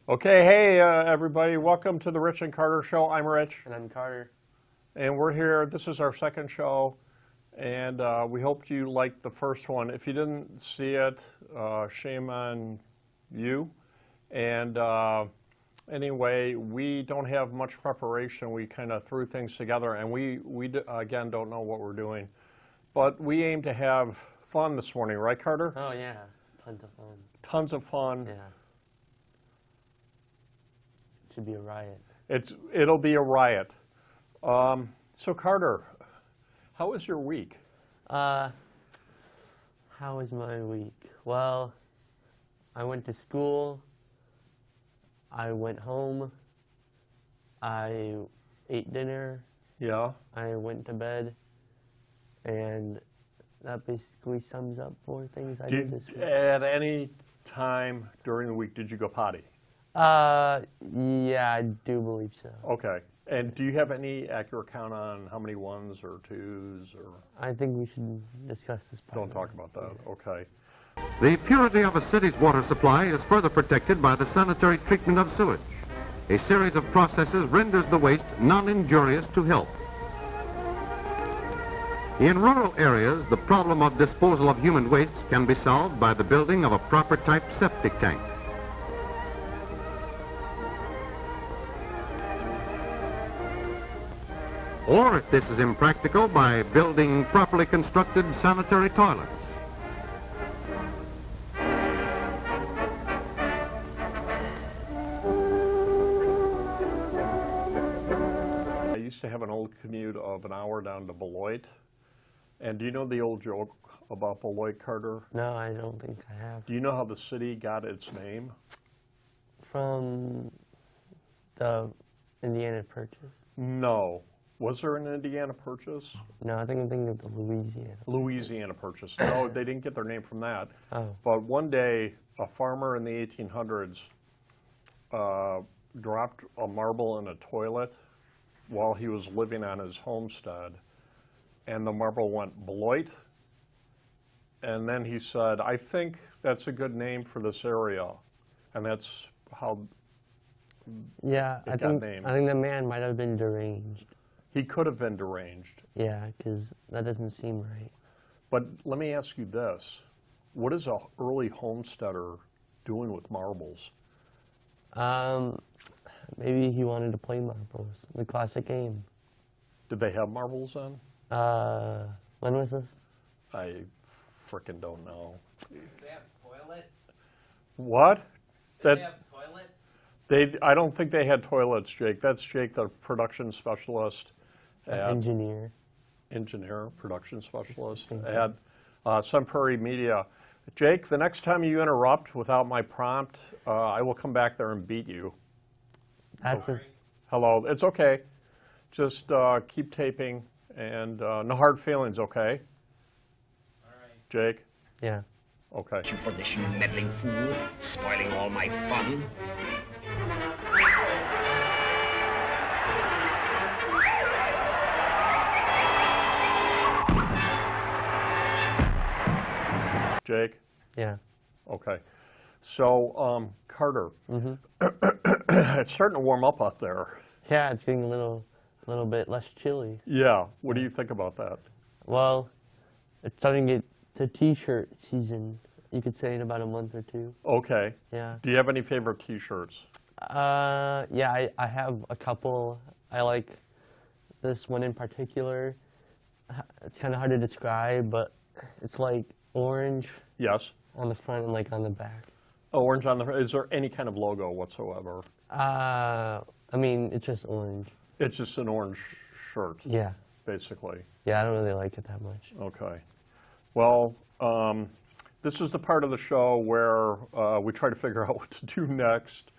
Okay, hey everybody, welcome to the Rich and Carter Show. I'm Rich. And I'm Carter. And we're here. This is our second show, and we hope you liked the first one. If you didn't see it, shame on you. And anyway, we don't have much preparation. We kind of threw things together, and we again don't know what we're doing. But we aim to have fun this morning, right, Carter? Oh, yeah. Tons of fun. Tons of fun. Yeah. It should be a riot. It'll be a riot. So Carter, how was your week? How was my week? Well, I went to school. I went home. I ate dinner. Yeah. I went to bed. And that basically sums up 4 things I did this week. At any time during the week, did you go potty? Yeah, I do believe so. Okay. And do you have any accurate count on how many ones or twos or? I think we should discuss this part. Don't talk about that. Okay. The purity of a city's water supply is further protected by the sanitary treatment of sewage. A series of processes renders the waste non-injurious to health. In rural areas, the problem of disposal of human waste can be solved by the building of a proper type septic tank. Or, if this is impractical, by building properly constructed sanitary toilets. I used to have an old commute of an hour down to Beloit. And do you know the old joke about Beloit, Carter? No, I don't think I have. Do you know how the city got its name? From the Indiana Purchase? No. Was there an Indiana Purchase? No, I think I'm thinking of the Louisiana. Louisiana Purchase. No, they didn't get their name from that. Oh. But one day, a farmer in the 1800s dropped a marble in a toilet while he was living on his homestead. And the marble went Beloit. And then he said, I think that's a good name for this area. And that's how Yeah, it I got think named. the man might have been deranged. He could have been deranged. Yeah, because that doesn't seem right. But let me ask you this. What is an early homesteader doing with marbles? Maybe he wanted to play marbles, the classic game. Did they have marbles then? When was this? I frickin' don't know. They have toilets? What? They That have toilets? I don't think they had toilets, Jake. That's Jake, the production specialist at Engineer. engineer, production specialist Thank at Sun Prairie Media. Jake, the next time you interrupt without my prompt, I will come back there and beat you. That's a, Hello, it's okay. Just keep taping and no hard feelings, okay? All right. Jake? yeah. Okay. You for this, you meddling fool, spoiling all my fun. Jake? Yeah. Okay. So, Carter, it's starting to warm up out there. Yeah, it's getting a little bit less chilly. Yeah. What do you think about that? Well, it's starting to get to T-shirt season. You could say in about a month or 2. Okay. Yeah. Do you have any favorite T-shirts? Yeah, I have a couple. I like this one in particular. It's kind of hard to describe, but it's like orange Yes. on the front and like on the back. Orange on the. Is there any kind of logo whatsoever? I mean, it's just orange. It's just an orange shirt, Yeah. basically. Yeah, I don't really like it that much. Okay. Well, this is the part of the show where we try to figure out what to do next.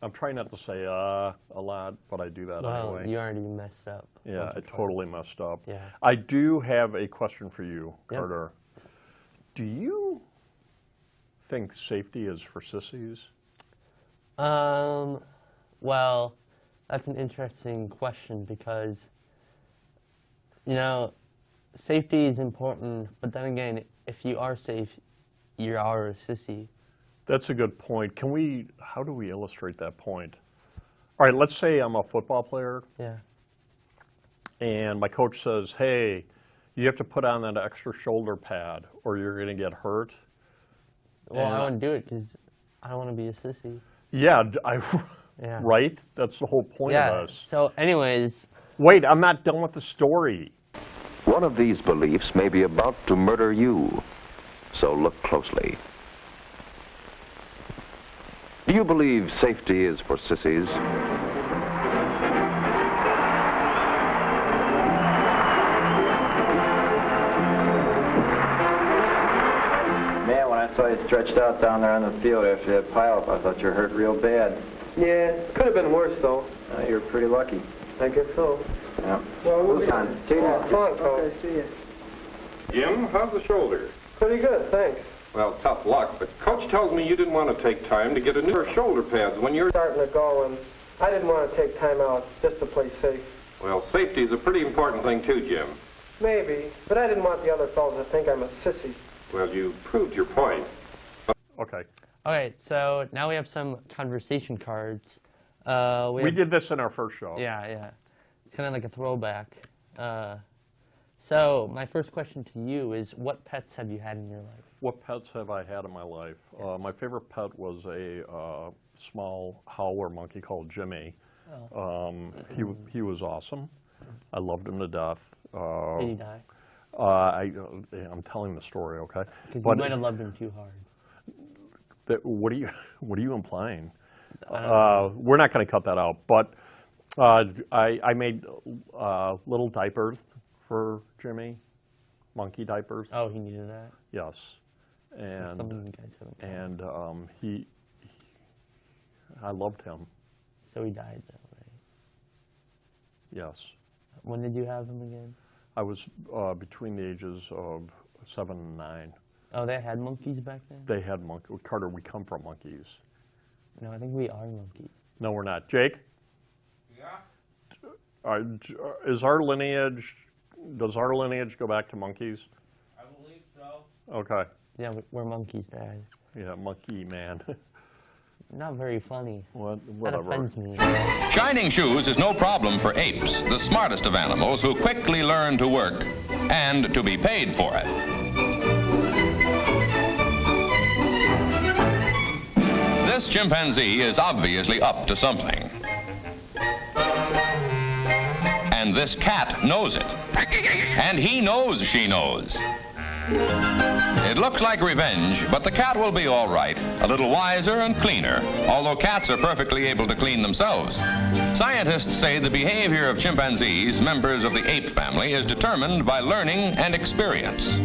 I'm trying not to say a lot, but I do that Well, anyway. you already messed up. Yeah, once or I twice. totally messed up. Yeah. I do have a question for you, Yep. Carter. Do you think safety is for sissies? Well, that's an interesting question because, you know, safety is important, but then again, if you are safe, you're our sissy. That's a good point. How do we illustrate that point? All right, let's say I'm a football player Yeah. and my coach says, hey, you have to put on that extra shoulder pad or you're going to get hurt. Well, And I wouldn't do it because I don't want to be a sissy. Yeah, Yeah. right? That's the whole point Yeah. of this. So, anyways, Wait, I'm not done with the story. One of these beliefs may be about to murder you, so look closely. Do you believe safety is for sissies? Man, when I saw you stretched out down there on the field after that pileup, I thought you were hurt real bad. Yeah, could have been worse though. You were pretty lucky. I guess so. Yeah. Well, Who's on? See you Oh, now. come on, Tom. see you. Jim, how's the shoulder? Pretty good, thanks. Well, tough luck, but Coach tells me you didn't want to take time to get a new pair of shoulder pads when you're... Starting to go, and I didn't want to take time out just to play safe. Well, safety is a pretty important thing too, Jim. Maybe, but I didn't want the other fellas to think I'm a sissy. Well, you proved your point. Okay. okay, so now we have some conversation cards. We have- did this in our first show. Yeah, yeah. It's kind of like a throwback. So my first question to you is, what pets have you had in your life? What pets have I had in my life? My favorite pet was a small howler monkey called Jimmy. He was awesome. I loved him to death. Did he die? I'm telling the story, okay? Because you might have loved him too hard. What are you implying? I don't We're not going to cut that out, but I made little diapers for Jimmy, monkey diapers. Oh, he needed that? Yes, That's something and you guys haven't done. I loved him. So he died though, right? Yes, When did you have him again? I was between the ages of 7 and 9. Oh, they had monkeys back then? They had monkey. Carter, we come from monkeys. No, I think we are monkeys. No, we're not. Jake, Yeah, is our lineage? Does our lineage go back to monkeys? I believe so. Okay. Yeah, we're monkeys, Dad. Yeah, monkey man. Not very funny. That Whatever. offends me. Shining shoes is no problem for apes, the smartest of animals who quickly learn to work and to be paid for it. This chimpanzee is obviously up to something. And this cat knows it. And he knows she knows. It looks like revenge, but the cat will be all right, a little wiser and cleaner, although cats are perfectly able to clean themselves. Scientists say the behavior of chimpanzees, members of the ape family, is determined by learning and experience.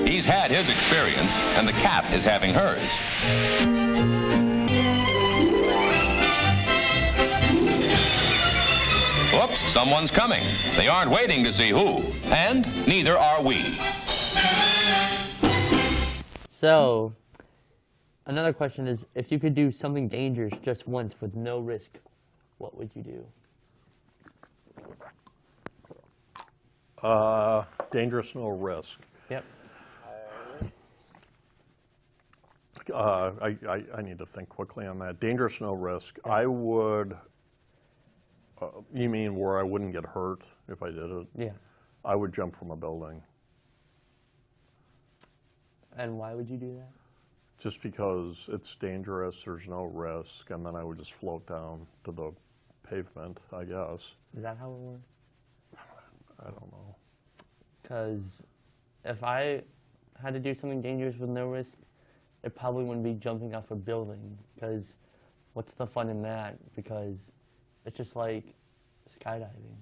He's had his experience, and the cat is having hers. Whoops, someone's coming. They aren't waiting to see who, and neither are we. So, another question is, if you could do something dangerous just once with no risk, what would you do? Dangerous, no risk. Yep. I need to think quickly on that. Dangerous, no risk. I would. You mean where I wouldn't get hurt if I did it? Yeah. I would jump from a building. And why would you do that? Just because it's dangerous, there's no risk, and then I would just float down to the pavement, I guess. Is that how it works? I don't know. Because if I had to do something dangerous with no risk, it probably wouldn't be jumping off a building. Because what's the fun in that? Because it's just like skydiving.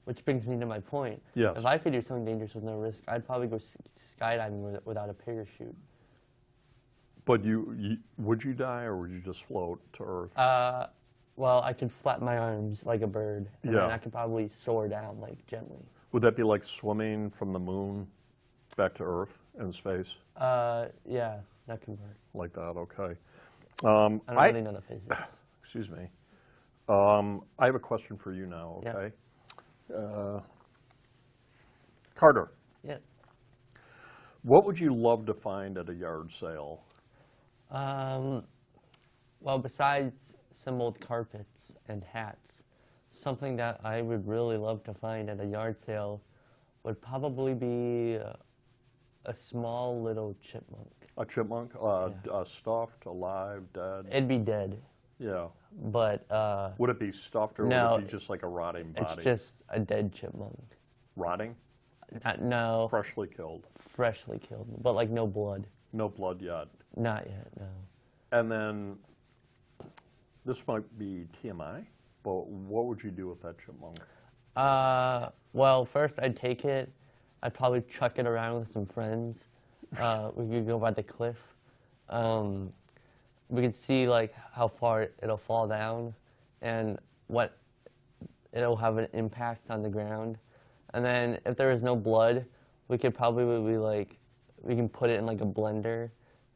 Which brings me to my point. Yes. If I could do something dangerous with no risk, I'd probably go skydiving without a parachute. But would you die or would you just float to Earth? Well, I could flap my arms like a bird, and Yeah. then I could probably soar down like gently. Would that be like swimming from the moon back to Earth in space? Yeah, that could work. Like that, okay. I don't really know the physics. Excuse me. I have a question for you now, Yeah. okay? Carter, Yeah. What would you love to find at a yard sale? Well, besides some old carpets and hats, something that I would really love to find at a yard sale would probably be a small little chipmunk. A chipmunk? Stuffed, alive, dead? It'd be dead, Yeah. but Would it be stuffed or No, would it be just like a rotting body? it's just a dead chipmunk. Rotting? No, Freshly killed? freshly killed, but like no blood. No blood yet. Not yet, no. And then, this might be TMI, but what would you do with that chipmunk? Well, first I'd take it. I'd probably chuck it around with some friends. We could go by the cliff. We could see like how far it'll fall down and what it'll have an impact on the ground. And then if there is no blood, we could probably we can put it in like a blender,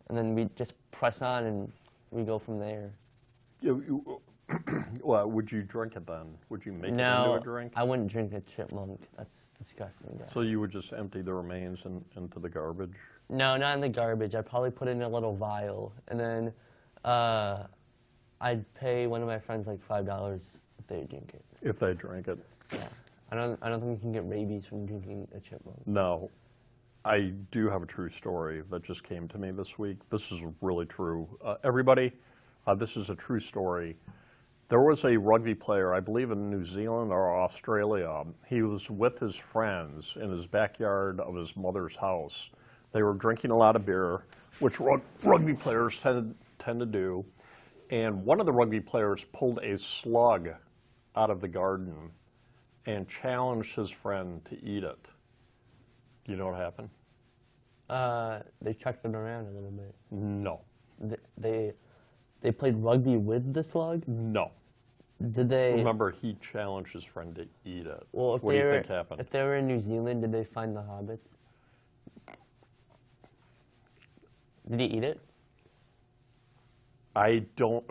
and then we just press on and we go from there. Well, would you drink it then? Would you make it into No, a drink? I wouldn't drink a chipmunk. That's disgusting. So you would just empty the remains into the garbage? No, not in the garbage. I'd probably put it in a little vial, and then I'd pay one of my friends like $5 if they drink it. If they drink it? Yeah. I don't think you can get rabies from drinking a chipmunk. No. I do have a true story that just came to me this week. This is really true. Everybody, this is a true story. There was a rugby player, I believe in New Zealand or Australia. He was with his friends in his backyard of his mother's house. They were drinking a lot of beer, which rugby players tend to do. And one of the rugby players pulled a slug out of the garden and challenged his friend to eat it. Do you know what happened? They chucked it around a little bit. No. They played rugby with the slug? No. Did they? Remember, he challenged his friend to eat it. Well, What do you think happened? If they were in New Zealand, did they find the hobbits? Did he eat it? I don't.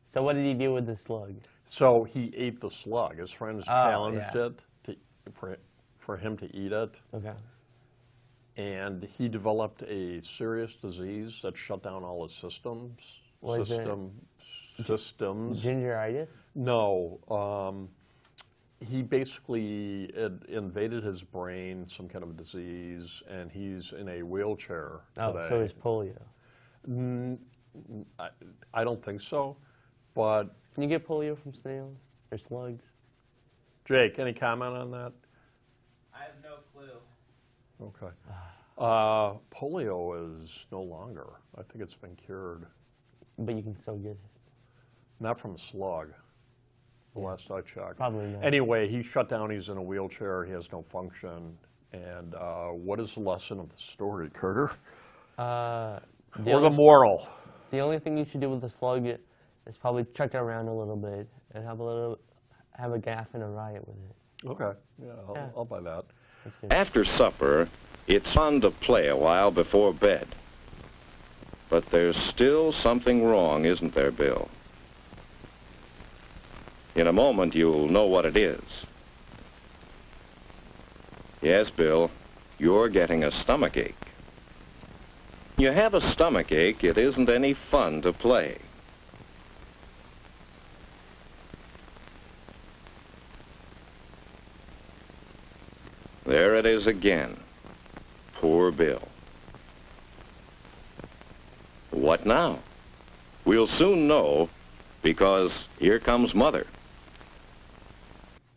So what did he do with the slug? So he ate the slug. His friends challenged yeah. it for him to eat it. Okay. And he developed a serious disease that shut down all his systems. Was it Systems. Gingeritis? No. He basically it invaded his brain, some kind of disease, and he's in a wheelchair Oh, today. so it's polio. I don't think so, but Can you get polio from snails or slugs? Jake, any comment on that? I have no clue. Okay. Polio is no longer. I think it's been cured. But you can still get it. Not from a slug, the last I checked. Probably not. Anyway, he shut down. He's in a wheelchair. He has no function. And what is the lesson of the story, Carter? Or the moral? The only thing you should do with the slug is probably chuck it around a little bit and have a gaff and a riot with it. Okay. Yeah, I'll buy that. That's good. After supper, it's fun to play a while before bed. But there's still something wrong, isn't there, Bill? In a moment, you'll know what it is. Yes, Bill, you're getting a stomachache. When you have a stomachache, it isn't any fun to play. There it is again. Poor Bill. What now? We'll soon know, because here comes Mother.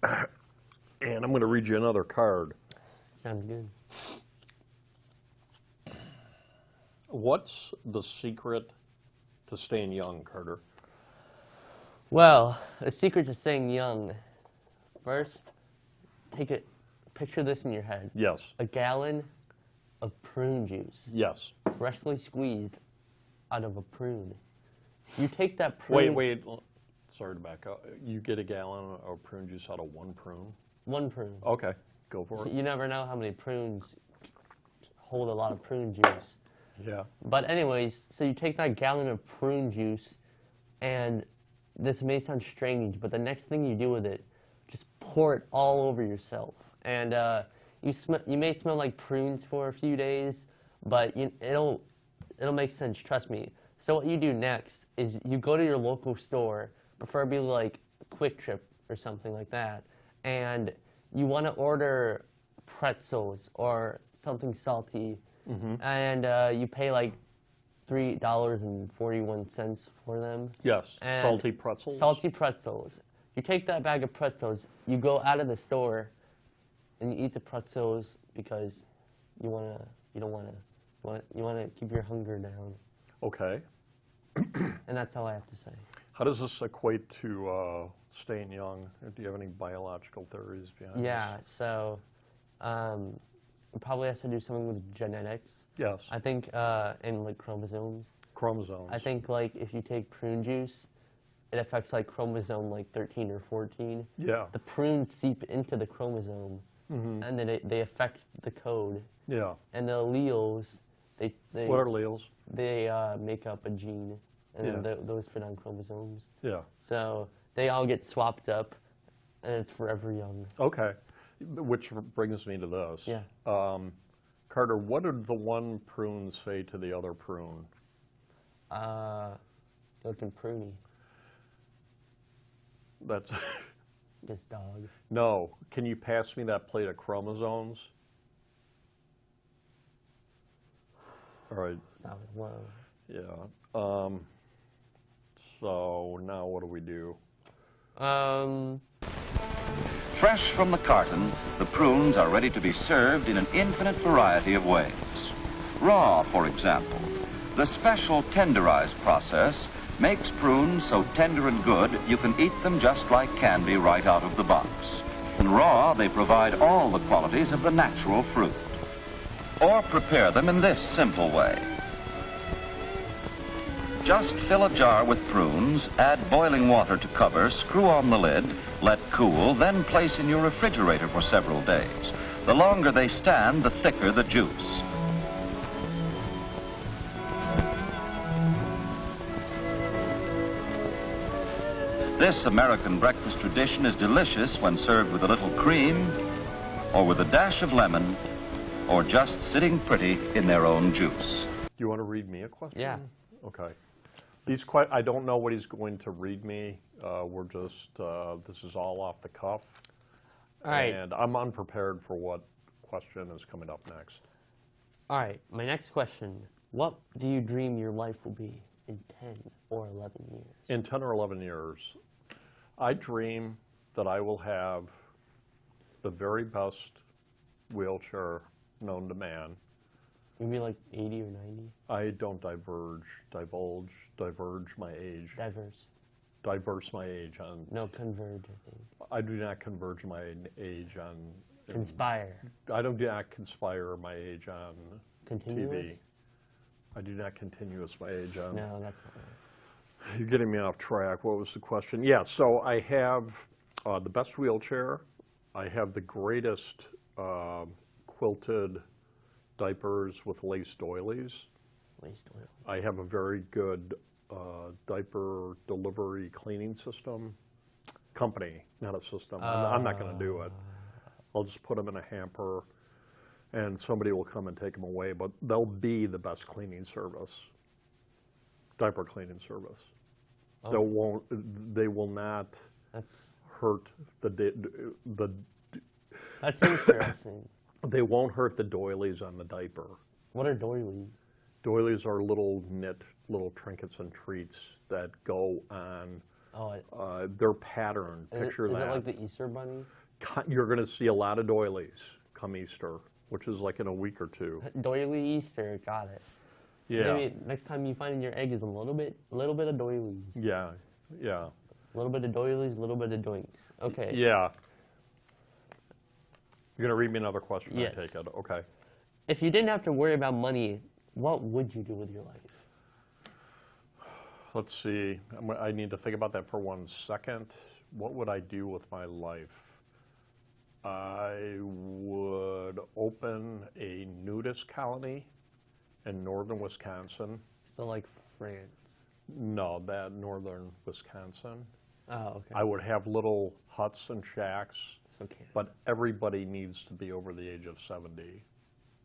And I'm going to read you another card. Sounds good. What's the secret to staying young, Carter? Well, the secret to staying young. First, picture this in your head. Yes. A gallon of prune juice, Yes. freshly squeezed out of a prune. You take that prune. Wait. Sorry to back up. You get a gallon of prune juice out of one prune? One prune. Okay, go for it. You never know how many prunes hold a lot of prune juice. Yeah. But anyways, so you take that gallon of prune juice, and this may sound strange, but the next thing you do with it, just pour it all over yourself. And you may smell like prunes for a few days, but it'll make sense. Trust me. So what you do next is you go to your local store, preferably like Quick Trip or something like that, and you want to order pretzels or something salty, and you pay like $3.41 for them. Yes, And salty pretzels. Salty pretzels. You take that bag of pretzels, you go out of the store, and you eat the pretzels because you want to keep your hunger down. Okay. And that's all I have to say. How does this equate to staying young? Do you have any biological theories behind Yeah, this? so it probably has to do something with genetics. Yes. I think, and like chromosomes. Chromosomes. I think like if you take prune juice, it affects like chromosome like 13 or 14. Yeah. The prunes seep into the chromosome, and then they affect the code. Yeah. And the alleles, they What are alleles? they make up a gene, and Yeah. then those fit on chromosomes. Yeah. So they all get swapped up, and it's forever young. Okay. Which brings me to this. Yeah. Carter, what did the one prune say to the other prune? Looking pruny. That's This dog. no. Can you pass me that plate of chromosomes? All right. Whoa. Yeah. So now what do we do? Fresh from the carton, the prunes are ready to be served in an infinite variety of ways. Raw, for example. The special tenderized process makes prunes so tender and good you can eat them just like candy right out of the box. And raw, they provide all the qualities of the natural fruit. Or prepare them in this simple way. Just fill a jar with prunes, add boiling water to cover, screw on the lid, let cool, then place in your refrigerator for several days. The longer they stand, the thicker the juice. This American breakfast tradition is delicious when served with a little cream, or with a dash of lemon, or just sitting pretty in their own juice. Do you want to read me a question? Yeah. Okay. I don't know what he's going to read me. We're just, this is all off the cuff. All right. And I'm unprepared for what question is coming up next. All right. My next question. What do you dream your life will be in 10 or 11 years? In 10 or 11 years, I dream that I will have the very best wheelchair known to man. Maybe like 80 or 90? I don't divulge my age. Diverse my age on. No, converge, I think. I do not converge my age on. Conspire. I do not conspire my age on Continuous? TV. I do not continuous my age on. No, that's not right. You're getting me off track. What was the question? Yeah, so I have the best wheelchair. I have the greatest quilted diapers with lace doilies. Lace doilies. I have a very good diaper delivery cleaning system. Company, not a system. I'm not going to do it. I'll just put them in a hamper, and somebody will come and take them away. But they'll be the best cleaning service, diaper cleaning service. Oh. They will not That's hurt the that's interesting. They won't hurt the doilies on the diaper. What are doilies? Doilies are little trinkets and treats that go on. Oh, they're patterned. Picture is that. it like the Easter bunny? You're going to see a lot of doilies come Easter, which is like in a week or two. Doily Easter, got it. Yeah. Maybe next time you find in your egg is a little bit of doilies. Yeah. Yeah. A little bit of doilies, a little bit of doinks. Okay. Yeah. You're going to read me another question? Yes. I take it. Okay. If you didn't have to worry about money, what would you do with your life? Let's see. I need to think about that for 1 second. What would I do with my life? I would open a nudist colony in northern Wisconsin. So like France. No, that northern Wisconsin. Oh, okay. I would have little huts and shacks. also can. but everybody needs to be over the age of 70.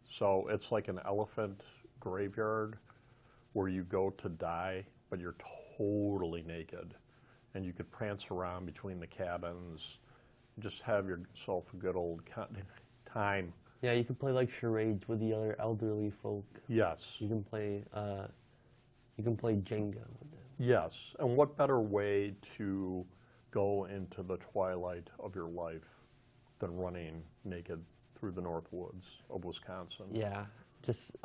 So it's like an elephant graveyard where you go to die, but you're totally naked. And you could prance around between the cabins, just have yourself a good old time. Yeah, you can play like charades with the other elderly folk. Yes. You can play Jenga with them. Yes, and what better way to go into the twilight of your life than running naked through the North Woods of Wisconsin? Yeah, just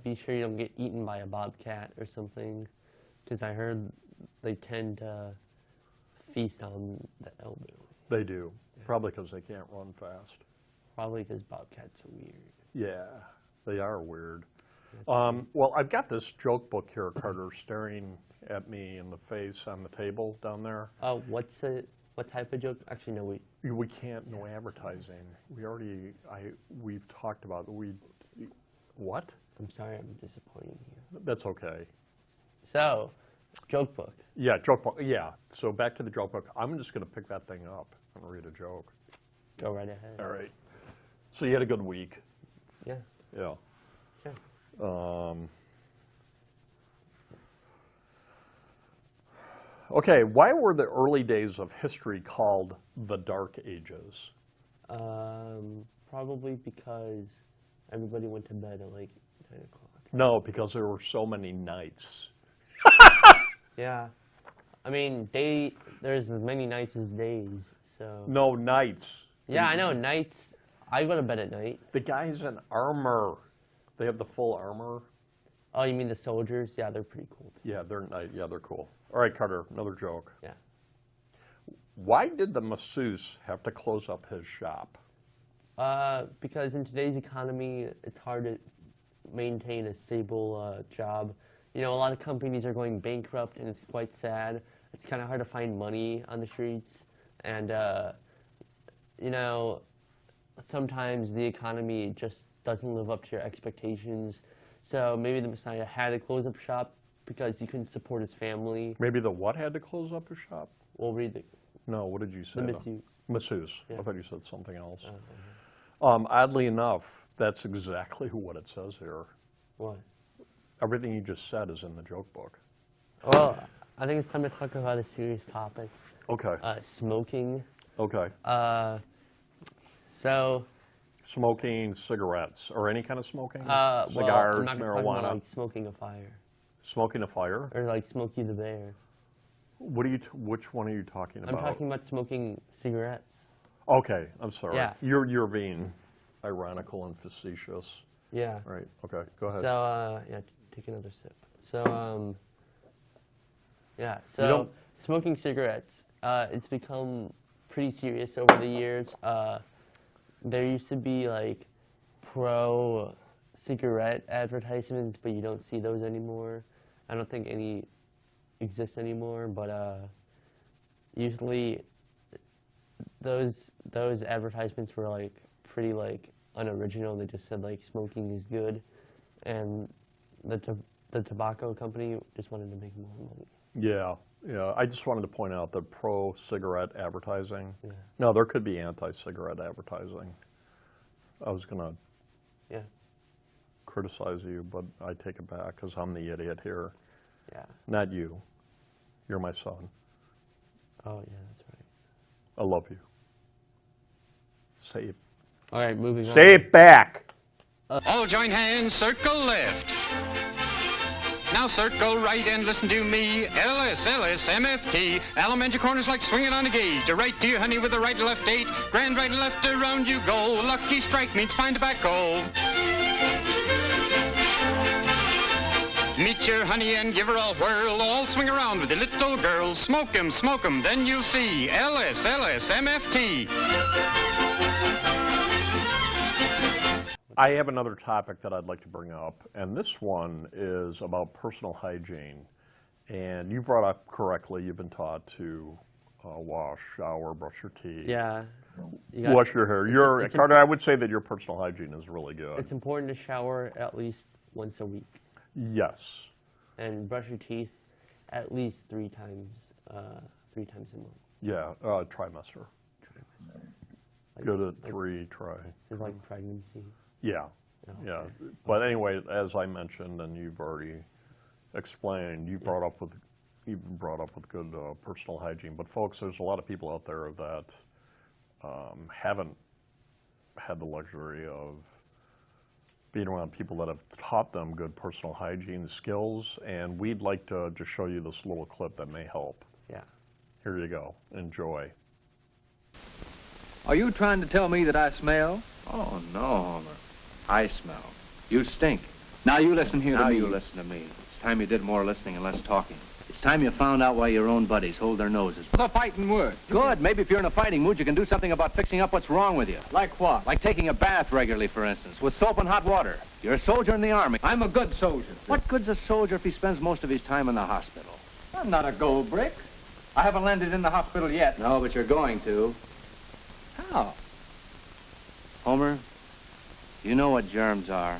be sure you don't get eaten by a bobcat or something, because I heard they tend to feast on the elderly. They do, probably because they can't run fast. Probably because bobcats are weird. Yeah, they are weird. Well, I've got this joke book here, Carter, staring at me in the face on the table down there. Oh, what type of joke? Actually, no, We can't, no advertising. We've talked about, what? I'm sorry I'm disappointing you. That's okay. So, joke book. Yeah, joke book, yeah. So back to the joke book. I'm just going to pick that thing up and read a joke. Go right ahead. All right. So you had a good week. Yeah. Yeah. Sure. Okay, why were the early days of history called the Dark Ages? Probably because everybody went to bed at like 9 o'clock. No, because there were so many nights. Yeah. I mean, there's as many nights as days, so. No, nights. Yeah, I know, nights. I go to bed at night. The guys in armor, they have the full armor. Oh, you mean the soldiers? Yeah, they're pretty cool. Yeah, they're cool. All right, Carter, another joke. Yeah. Why did the masseuse have to close up his shop? Because in today's economy, it's hard to maintain a stable job. You know, a lot of companies are going bankrupt, and it's quite sad. It's kind of hard to find money on the streets, and you know, sometimes the economy just doesn't live up to your expectations. So maybe the Messiah had to close up shop because he couldn't support his family. Maybe the what had to close up his shop? We'll read the. No, what did you say? The masseuse. Masseuse. Yeah. I thought you said something else. Oddly enough, that's exactly what it says here. What? Everything you just said is in the joke book. Well, I think it's time to talk about a serious topic. Okay. Smoking. Okay. So. Smoking cigarettes or any kind of smoking? Well, Cigars, I'm not marijuana. talking about, like, smoking a fire. Smoking a fire? Or like Smokey the Bear. Which one are you talking about? I'm talking about smoking cigarettes. Okay, I'm sorry. Yeah. You're being ironical and facetious. Yeah. Right. Okay. Go ahead. So yeah, take another sip. So yeah. So smoking cigarettes. It's become pretty serious over the years. There used to be like pro cigarette advertisements, but you don't see those anymore. I don't think any exist anymore, but usually those advertisements were like pretty like unoriginal. They just said like smoking is good, and the tobacco company just wanted to make more money. Yeah. I just wanted to point out that pro-cigarette advertising. Yeah. No, there could be anti-cigarette advertising. I was gonna criticize you, but I take it back because I'm the idiot here. Yeah. Not you. You're my son. Oh yeah, that's right. I love you. Say it. All right, moving on. Say it back. All join hands, circle left. Now circle right and listen to me. LS, MFT. Alimentary corners like swinging on a gate. To right to you, honey, with the right and left date. Grand right and left around you go. Lucky strike means fine tobacco. Meet your honey and give her a whirl. All swing around with the little girls. Smoke 'em, then you'll see. LS, MFT. I have another topic that I'd like to bring up, and this one is about personal hygiene. And you brought up correctly, you've been taught to wash, shower, brush your teeth. Yeah. Wash your hair. Carter, I would say that your personal hygiene is really good. It's important to shower at least once a week. Yes. And brush your teeth at least 3 times a month. Yeah, trimester. good at 3, try. Is like pregnancy. Yeah, Oh, yeah. okay. But anyway, as I mentioned, and you've already explained, you brought up with good personal hygiene. But folks, there's a lot of people out there that haven't had the luxury of being around people that have taught them good personal hygiene skills, and we'd like to just show you this little clip that may help. Yeah. Here you go. Enjoy. Are you trying to tell me that I smell? Oh, no, Homer. I smell. You stink. Now you listen here to me. Now you listen to me. It's time you did more listening and less talking. It's time you found out why your own buddies hold their noses. With a fighting word. Good. Maybe if you're in a fighting mood, you can do something about fixing up what's wrong with you. Like what? Like taking a bath regularly, for instance, with soap and hot water. You're a soldier in the Army. I'm a good soldier. What good's a soldier if he spends most of his time in the hospital? I'm not a gold brick. I haven't landed in the hospital yet. No, but you're going to. How? Homer, you know what germs are.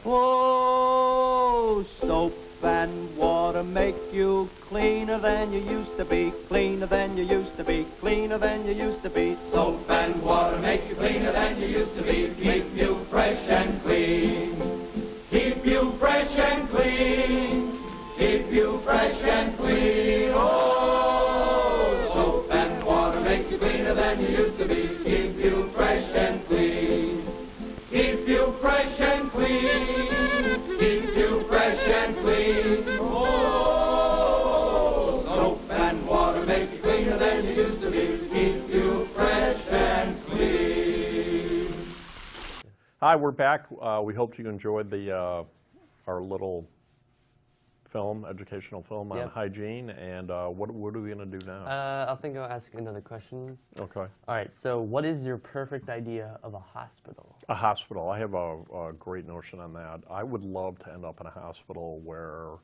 Oh, soap and water make you cleaner than you used to be, cleaner than you used to be, cleaner than you used to be. Soap and water make you cleaner than you used to be, keep you fresh and clean. Keep you fresh and clean. Keep you fresh and clean. Oh, soap and water make you cleaner than you used to be, keep you fresh and clean. Keep you fresh and clean. Keep you fresh and clean. Oh, soap and water make you cleaner than you used to be. Keep you fresh and clean. Hi, we're back. We hope you enjoyed our little film, educational film on Yep. hygiene. And what are we going to do now? I think I'll ask another question. Okay. All right, so what is your perfect idea of a hospital? A hospital. I have a great notion on that. I would love to end up in a hospital where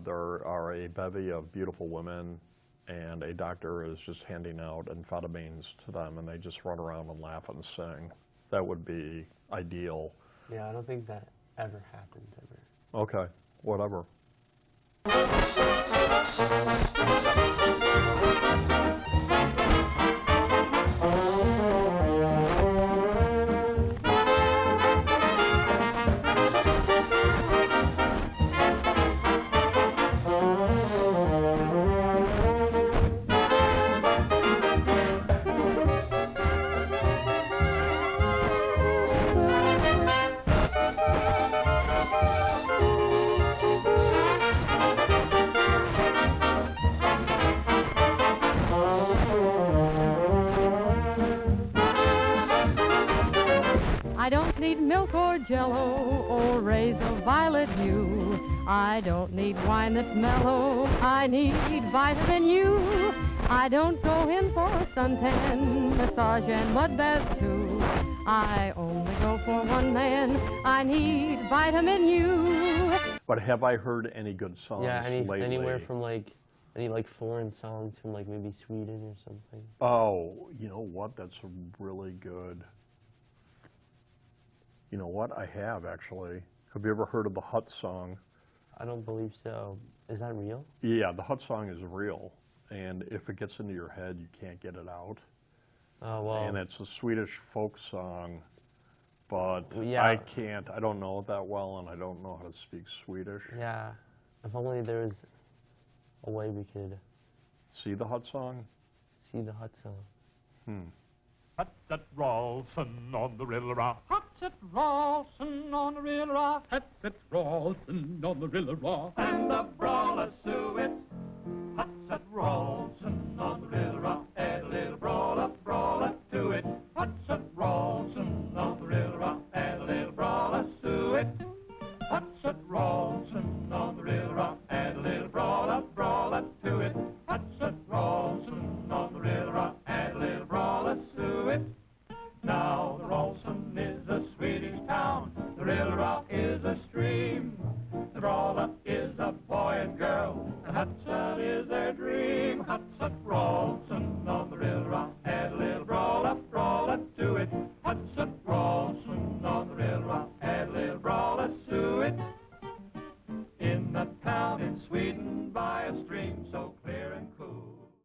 there are a bevy of beautiful women and a doctor is just handing out amphetamines to them and they just run around and laugh and sing. That would be ideal. Yeah, I don't think that ever happens ever. Okay, whatever. I don't need milk or jello or rays of violet hue. I don't need wine that's mellow. I need vitamin U. I don't go in for suntan, massage, and mud bath too. I only go for one man. I need vitamin U. But have I heard any good songs Yeah, lately? anywhere from like any like foreign songs from like maybe Sweden or something. Oh, you know what? That's a really good. You know what? I have actually. Have you ever heard of the Hut song? I don't believe so. Is that real? Yeah, the Hut song is real. And if it gets into your head, you can't get it out. Oh, well. And it's a Swedish folk song, but yeah. I don't know it that well, and I don't know how to speak Swedish. Yeah. If only there was a way we could see the Hut song? See the Hut song. Hut at Rawson on the Rilla-Raw. Hut at Rawson on the Rilla-Raw. Hut at Rawson on the Rilla-Raw. And the brawler Suet. Hut at Rawson